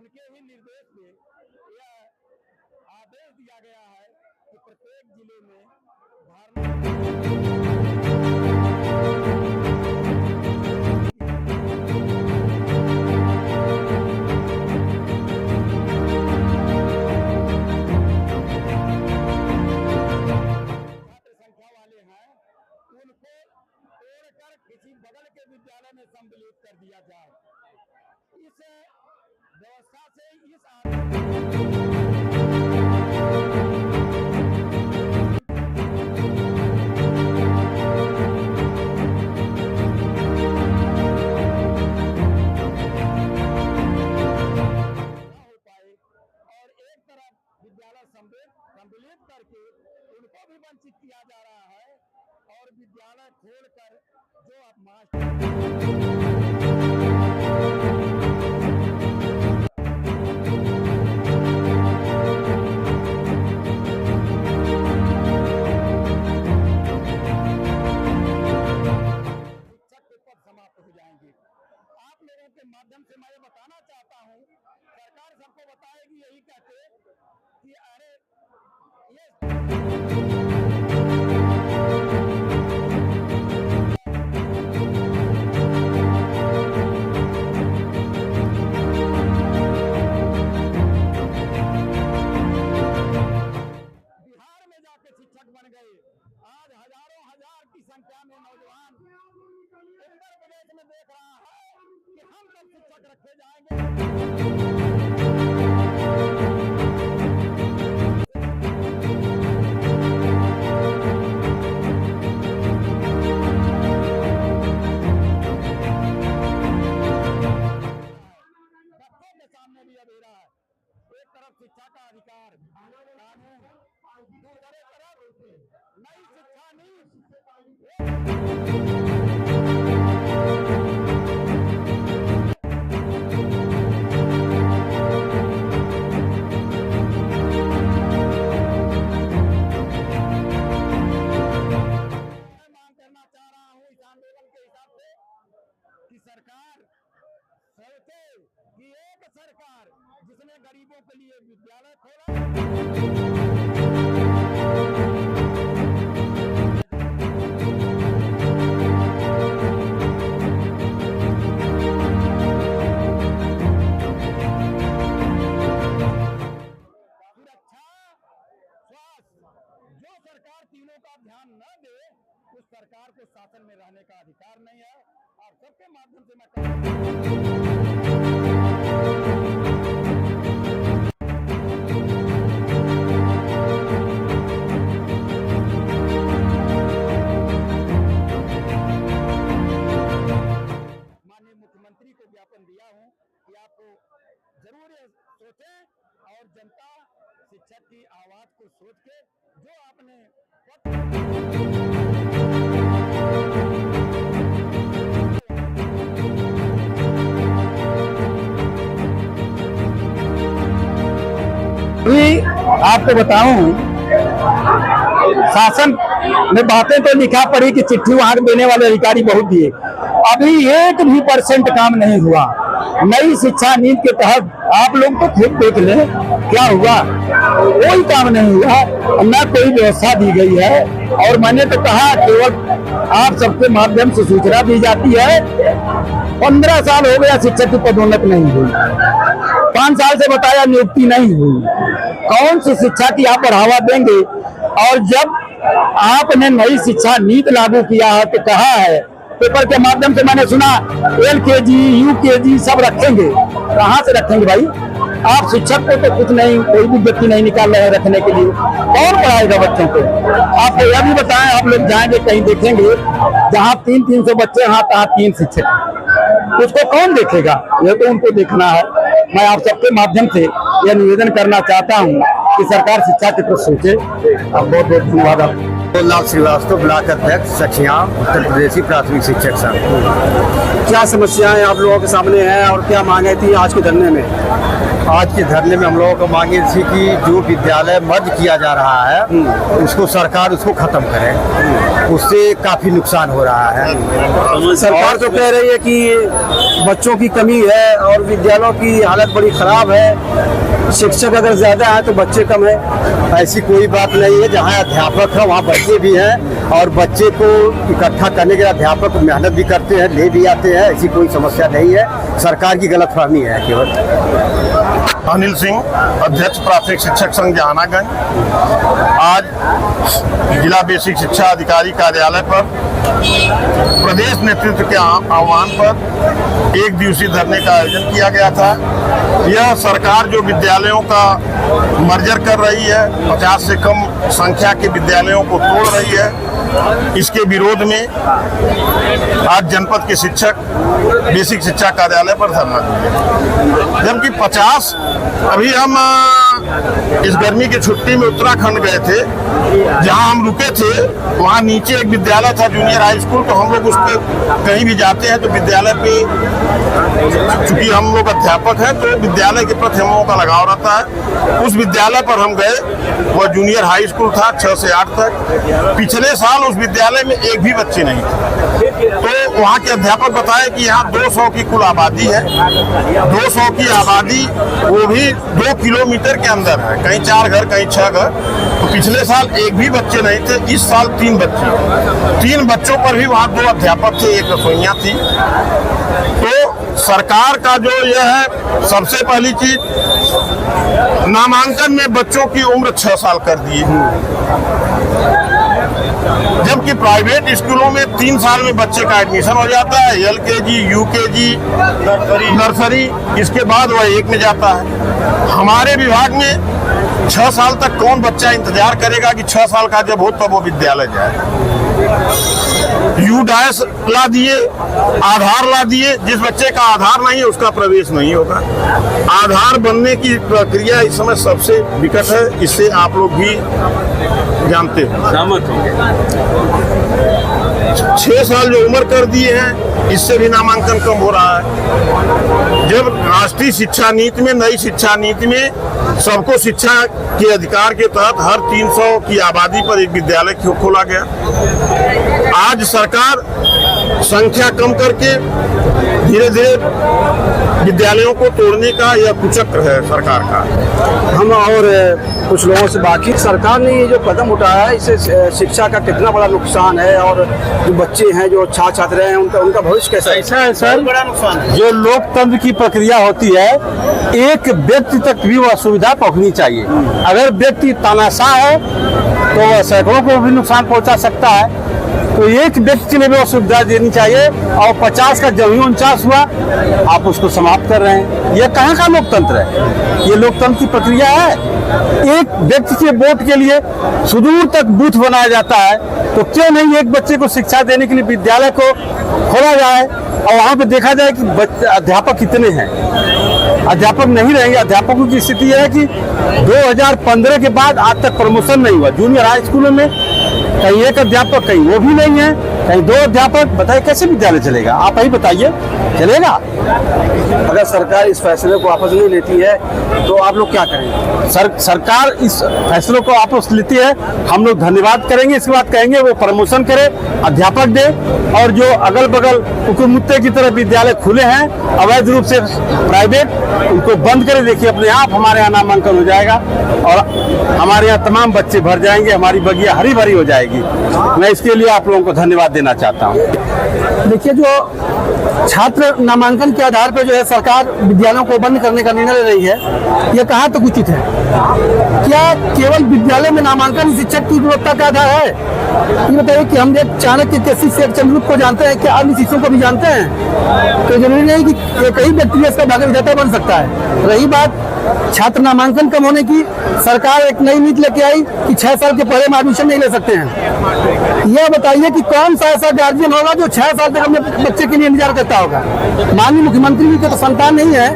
उनके ही निर्देश पे यह आदेश दिया गया है कि प्रत्येक जिले में किसी बगल के विद्यालय में सम्मिलित कर दिया जाए। इस व्यवस्था से इस हो पाए और एक तरफ विद्यालय सम्मिलित करके उनको भी वंचित किया जा रहा है और विद्यालय खोलकर जो अब मास्टर शिक्षक के पद समाप्त हो जाएंगे। आप लोगों के माध्यम से मैं ये बताना चाहता हूँ, सरकार सबको बताएगी यही कहते कि अरे ये बन गए। आज हजारों हजार की संख्या में नौजवान उत्तर प्रदेश में देख रहा है कि हम जब शिक्षक रखे जाएंगे बच्चों के सामने भी अधूरा है। एक तरफ शिक्षा का अधिकार कानून, दूसरे तरफ नई शिक्षा नीति। मांग करना चाह रहा हूँ इस आंदोलन के हिसाब से कि सरकार सोचे कि एक सरकार जिसने गरीबों के लिए विद्यालय खोला जो सरकार तीनों का ध्यान न दे उस सरकार को शासन में रहने का अधिकार नहीं है। और सबके माध्यम से मैं माननीय मुख्यमंत्री को ज्ञापन दिया हूं कि आपको जरूर सोचें और जनता शिक्षक की आवाज को सोच के जो आपने आपको बताऊं, शासन में बातें तो लिखा पड़ी कि चिट्ठी वहां देने वाले अधिकारी बहुत दिए, अभी 1% काम नहीं हुआ। नई शिक्षा नीति के तहत आप लोग तो खुद देख लें क्या हुआ, कोई काम नहीं हुआ, न कोई व्यवस्था दी गई है। और मैंने तो कहा केवल आप सबके माध्यम से सूचना दी जाती है। 15 साल हो गया शिक्षक की पदोन्नति नहीं हुई, 5 साल से बताया नियुक्ति नहीं हुई। कौन सी शिक्षा की आप बढ़ावा देंगे? और जब आपने नई शिक्षा नीति लागू किया है तो कहा है, पेपर के माध्यम से मैंने सुना LKG, UKG सब रखेंगे। कहाँ से रखेंगे भाई? आप शिक्षक को तो कुछ नहीं, कोई भी व्यक्ति नहीं निकाल रहे हैं रखने के लिए। कौन पढ़ाएगा बच्चों को? आपको यह भी बताएं, आप लोग जाएंगे कहीं देखेंगे जहाँ 300 बच्चे हैं तहाँ 3 शिक्षक, उसको कौन देखेगा? ये तो उनको देखना है। मैं आप सबके माध्यम से यह निवेदन करना चाहता हूँ कि सरकार शिक्षा के प्रति सोचे। बहुत बहुत धन्यवाद। लाभ श्रीवास्तव, ब्लॉक अध्यक्ष सखिया, उत्तर प्रदेशी प्राथमिक शिक्षक संघ। क्या समस्याएं आप लोगों के सामने हैं और क्या मांगे थी आज के धरने में? आज के धरने में हम लोगों को मांगे थी कि जो विद्यालय मर्ज किया जा रहा है उसको सरकार उसको खत्म करे, उससे काफी नुकसान हो रहा है। सरकार तो कह रही है कि बच्चों की कमी है और विद्यालयों की हालत बड़ी खराब है, शिक्षक अगर ज्यादा है तो बच्चे कम है। ऐसी कोई बात नहीं है, जहाँ अध्यापक है वहाँ बच्चे भी हैं और बच्चे को इकट्ठा करने के लिए अध्यापक मेहनत भी करते हैं, ले भी आते हैं, ऐसी कोई समस्या नहीं है। सरकार की गलतफहमी है केवल। अनिल सिंह, अध्यक्ष प्राथमिक शिक्षक संघ जहानागंज। आज जिला बेसिक शिक्षा अधिकारी कार्यालय पर प्रदेश नेतृत्व के आह्वान पर एक दिवसीय धरने का आयोजन किया गया था। यह सरकार जो विद्यालयों का मर्जर कर रही है, 50 से कम संख्या के विद्यालयों को तोड़ रही है, इसके विरोध में आज जनपद के शिक्षक बेसिक शिक्षा कार्यालय पर धरना दिए। जबकि 50 अभी हम इस गर्मी की छुट्टी में उत्तराखंड गए थे, जहां हम रुके थे वहां नीचे एक विद्यालय था जूनियर हाई स्कूल। तो हम लोग उस पर कहीं भी जाते हैं तो विद्यालय पे, चूंकि हम लोग अध्यापक हैं तो विद्यालय के प्रति हम लोगों का लगाव रहता है। उस विद्यालय पर हम गए, वह जूनियर हाई स्कूल था 6 से 8 तक। पिछले साल उस विद्यालय में एक भी बच्चे नहीं थे। तो वहाँ के अध्यापक बताए कि यहाँ 200 की कुल आबादी है, 200 की आबादी वो भी 2 किलोमीटर के अंदर है, कहीं 4 घर कहीं 6 घर। तो पिछले साल एक भी बच्चे नहीं थे, इस साल 3 बच्चे, 3 बच्चों पर भी वहाँ 2 अध्यापक थे, एक रसोइया थी। तो सरकार का जो यह है, सबसे पहली चीज नामांकन में बच्चों की उम्र 6 साल कर दी है, जबकि प्राइवेट स्कूलों में 3 साल में बच्चे का एडमिशन हो जाता है, LKG, UKG, नर्सरी, इसके बाद वह 1 में जाता है। हमारे विभाग में 6 साल तक कौन बच्चा इंतजार करेगा कि 6 साल का जब हो तब वो विद्यालय जाए। U-डैश ला दिए, आधार ला दिए, जिस बच्चे का आधार नहीं है उसका प्रवेश नहीं होगा। आधार बनने की प्रक्रिया इस समय सबसे विकट है, इससे आप लोग भी जानते हो, सहमत होंगे। 6 साल जो उम्र कर दिए हैं, इससे भी नामांकन कम हो रहा है। जब राष्ट्रीय शिक्षा नीति में, नई शिक्षा नीति में सबको शिक्षा के अधिकार के तहत हर 300 की आबादी पर एक विद्यालय खोला गया। आज सरकार संख्या कम करके धीरे धीरे विद्यालयों को तोड़ने का यह कुचक्र है सरकार का। हम और कुछ लोगों से बाकी, सरकार ने ये जो कदम उठाया है इससे शिक्षा का कितना बड़ा नुकसान है और जो बच्चे हैं, जो छात्र छात्राएं हैं, उनका भविष्य कैसा है? ऐसा है सर, बड़ा नुकसान है। जो लोकतंत्र की प्रक्रिया होती है, एक व्यक्ति तक भी वह सुविधा पहुंचनी चाहिए। अगर व्यक्ति तानाशाह है तो वह सैकड़ों को भी नुकसान पहुंचा सकता है। तो एक व्यक्ति के लिए भी वो सुविधा देनी चाहिए, और 50 का जब ही 49 हुआ आप उसको समाप्त कर रहे हैं। ये कहाँ का लोकतंत्र है? ये लोकतंत्र की प्रक्रिया है। एक व्यक्ति के वोट के लिए सुदूर तक बूथ बनाया जाता है, तो क्यों नहीं एक बच्चे को शिक्षा देने के लिए विद्यालय को खोला जाए और वहाँ पे देखा जाए कि अध्यापक कितने हैं। अध्यापक नहीं रहेंगे। अध्यापकों की स्थिति है कि 2015 के बाद आज तक प्रमोशन नहीं हुआ। जूनियर हाई स्कूलों में कहीं एक अध्यापक, कहीं वो भी नहीं है, कहीं 2 अध्यापक। बताइए कैसे विद्यालय चलेगा? आप ही बताइए, चलेगा? अगर सरकार इस फैसले को वापस नहीं लेती है तो आप लोग क्या करेंगे? सरकार इस फैसलों को वापस लेती है, हम लोग धन्यवाद करेंगे। इसके बाद कहेंगे वो प्रमोशन करे, अध्यापक दे, और जो अगल बगल कुकुरमुत्ते की तरह विद्यालय खुले हैं अवैध रूप से प्राइवेट, उनको बंद करे। देखिए अपने आप हमारे यहाँ नामांकन हो जाएगा और हमारे यहाँ तमाम बच्चे भर जाएंगे, हमारी बगिया हरी भरी हो जाएगी। मैं इसके लिए आप लोगों को धन्यवाद देना चाहता हूँ। देखिए, जो छात्र नामांकन के आधार पर जो है सरकार विद्यालयों को बंद करने का निर्णय ले रही है, यह कहाँ तक उचित है? क्या केवल विद्यालय में नामांकन शिक्षक की गुणवत्ता का आधार है? ये बताइए कि हम एक चाणक्य के शिष्य चंद्रगुप्त को जानते हैं, क्या अन्य शिष्यों को भी जानते हैं? तो जरूरी नहीं कि एक ही व्यक्ति इसका भाग्य विधाता बन सकता है। रही बात छात्र नामांकन कम होने की, सरकार एक नई नीति लेके आई कि 6 साल के पहले में एडमिशन नहीं ले सकते हैं। यह बताइए कि कौन सा ऐसा गार्जियन होगा जो 6 साल तक अपने बच्चे के लिए इंतजार करता होगा? माननीय मुख्यमंत्री जी के तो संतान नहीं है,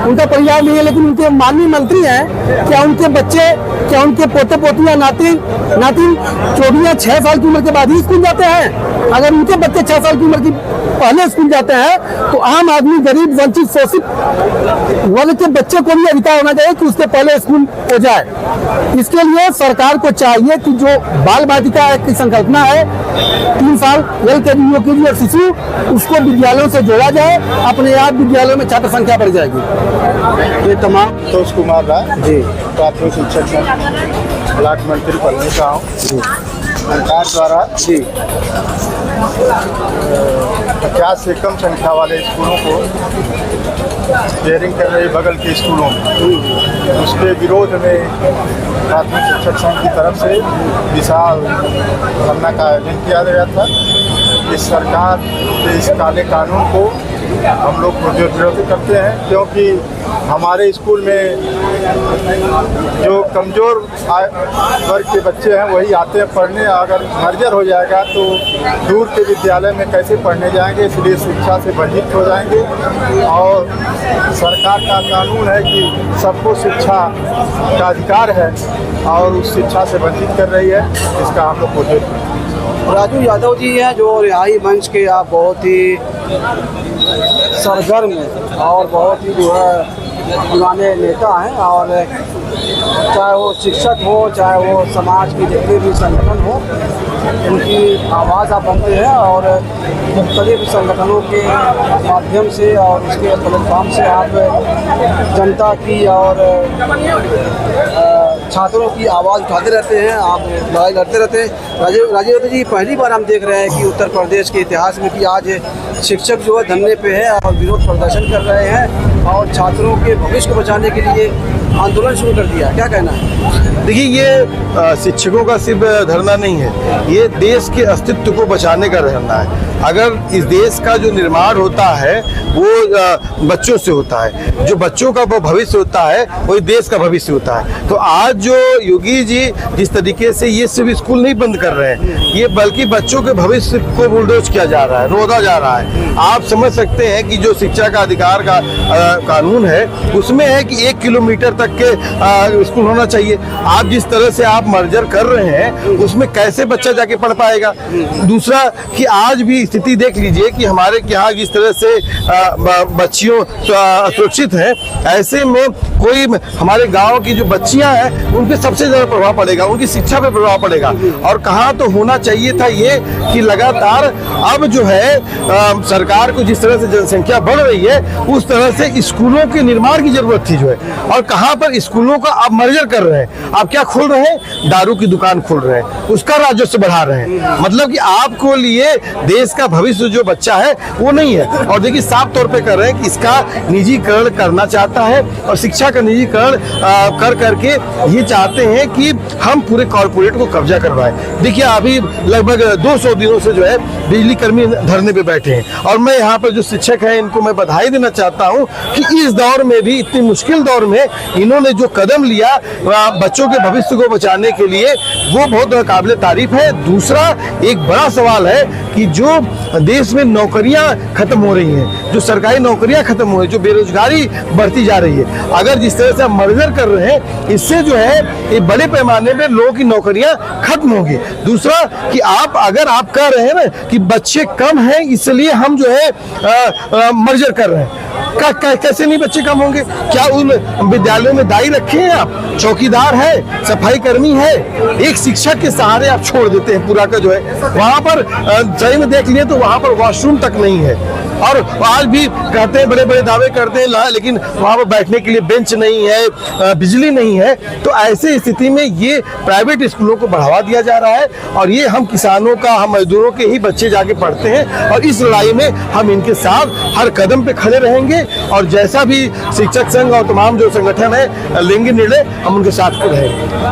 उनका परिवार नहीं है, लेकिन उनके माननीय मंत्री हैं। क्या उनके बच्चे, क्या उनके पोते पोतियां, नाती चोटियां 6 साल की उम्र के बाद ही स्कूल जाते हैं? अगर उनके बच्चे 6 साल की उम्र की पहले स्कूल जाते हैं तो आम आदमी, गरीब, वंचित, शोषित वर्ग के बच्चे को भी अधिकार होना चाहिए कि उसके पहले स्कूल हो जाए। इसके लिए सरकार को चाहिए कि जो बाल बालिका की संकल्पना है 3 साल LKG, UKG और शिशु, उसको विद्यालयों से जोड़ा जाए। अपने आप विद्यालयों में छात्र संख्या बढ़ जाएगी। ये तमाम संतोष कुमार राय जी, प्राथमिक शिक्षक संघ ब्लॉक मंत्री पलनी का हूँ। सरकार द्वारा जी 50 से कम संख्या वाले स्कूलों को शेयरिंग कर रही बगल के स्कूलों में, उसके विरोध में प्राथमिक शिक्षक संघ की तरफ से विशाल धरना का आयोजन किया गया था। इस सरकार के इस काले कानून को हम लोग विरोध करते हैं, क्योंकि हमारे स्कूल में जो कमज़ोर वर्ग के बच्चे हैं वही आते हैं पढ़ने। अगर मर्जर हो जाएगा तो दूर के विद्यालय में कैसे पढ़ने जाएंगे, इसलिए शिक्षा से वंचित हो जाएंगे। और सरकार का कानून है कि सबको शिक्षा का अधिकार है और उस शिक्षा से वंचित कर रही है, इसका हम लोग विरोध करते हैं। राजू यादव जी हैं जो रिहाई मंच के आप बहुत ही सरगर्म और बहुत ही जो है पुराने नेता हैं, और चाहे वो शिक्षक हो, चाहे वो समाज के जितने भी संगठन हो, उनकी आवाज़ आप बनते हैं और मुख्तलिफ संगठनों के माध्यम से और उसके प्लेटफॉर्म से आप जनता की और छात्रों की आवाज़ उठाते रहते हैं, आप लड़ाई लड़ते रहते हैं। राजीव जी, पहली बार हम देख रहे हैं कि उत्तर प्रदेश के इतिहास में कि आज शिक्षक जो है धरने पे है और विरोध प्रदर्शन कर रहे हैं और छात्रों के भविष्य को बचाने के लिए आंदोलन शुरू कर दिया। क्या कहना है? देखिए, ये शिक्षकों का सिर्फ धरना नहीं है, ये देश के अस्तित्व को बचाने का धरना है। अगर इस देश का जो निर्माण होता है वो बच्चों से होता है, जो बच्चों का वो भविष्य होता है वही देश का भविष्य होता है। तो आज जो योगी जी जिस तरीके से ये सिर्फ स्कूल नहीं बंद कर रहे हैं, ये बल्कि बच्चों के भविष्य को बुलडोज किया जा रहा है, रोदा जा रहा है। आप समझ सकते हैं कि जो शिक्षा का अधिकार का कानून है उसमें है कि 1 किलोमीटर तक के स्कूल होना चाहिए। आप जिस तरह से आप मर्जर कर रहे हैं उसमें कैसे बच्चा जाके पढ़ पाएगा? दूसरा कि आज भी स्थिति देख लीजिए कि हमारे यहाँ जिस तरह से बच्चियों सुरक्षित हैं, ऐसे में कोई हमारे गांव की जो बच्चियां हैं उन पे सबसे ज्यादा प्रभाव पड़ेगा, उनकी शिक्षा पे प्रभाव पड़ेगा। और कहाँ तो होना चाहिए था ये कि लगातार अब जो है सरकार को जिस तरह से जनसंख्या बढ़ रही है उस तरह से स्कूलों के निर्माण की जरूरत थी जो है, और कहाँ पर स्कूलों का आप मर्जर कर रहे हैं। आप क्या खोल रहे हैं? दारू की दुकान खोल रहे हैं, उसका राजस्व बढ़ा रहे हैं। मतलब कि आपको लिए देश का भविष्य जो बच्चा है वो नहीं है। और देखिए साफ तौर पे कर रहे हैं कि इसका निजीकरण करना चाहता है और शिक्षा का निजीकरण कर करके ये चाहते हैं कि हम पूरे कॉर्पोरेट को कब्जा करवाएं। देखिए अभी लगभग 200 दिनों से जो है बिजली कर्मी धरने पे बैठे हैं, और मैं यहाँ पर जो शिक्षक हैं इनको मैं बधाई देना चाहता हूँ कि इस दौर में भी, इतनी मुश्किल दौर में इन्होंने जो कदम लिया बच्चों के भविष्य को बचाने के लिए, वो बहुत काबिल तारीफ है। दूसरा एक बड़ा सवाल है कि जो देश में नौकरियां खत्म हो रही हैं, जो सरकारी नौकरियां खत्म हो रही है, जो बेरोजगारी बढ़ती जा रही है, अगर जिस तरह से हम मर्जर कर रहे हैं इससे जो है एक बड़े पैमाने पे लोगों की नौकरियां खत्म होंगी। दूसरा कि अगर आप कह रहे हैं ना कि बच्चे कम हैं इसलिए हम जो है मर्जर कर रहे हैं, कैसे नहीं बच्चे कम होंगे? क्या उन विद्यालयों में दाई रखे हैं आप? चौकीदार है, सफाई कर्मी है, एक शिक्षक के सहारे आप छोड़ देते हैं पूरा का जो है। वहां पर सही में देख लिए तो वहां पर वॉशरूम तक नहीं है, और आज भी कहते हैं, बड़े बड़े दावे करते हैं, लेकिन वहां पर बैठने के लिए बेंच नहीं है, बिजली नहीं है। तो ऐसे स्थिति में ये प्राइवेट स्कूलों को बढ़ावा दिया जा रहा है, और ये हम किसानों का, हम मजदूरों के ही बच्चे जाके पढ़ते हैं, और इस लड़ाई में हम इनके साथ हर कदम पे खड़े रहेंगे। और जैसा भी शिक्षक संघ और तमाम जो संगठन है लेंगे निर्णय, हम उनके साथ रहेंगे।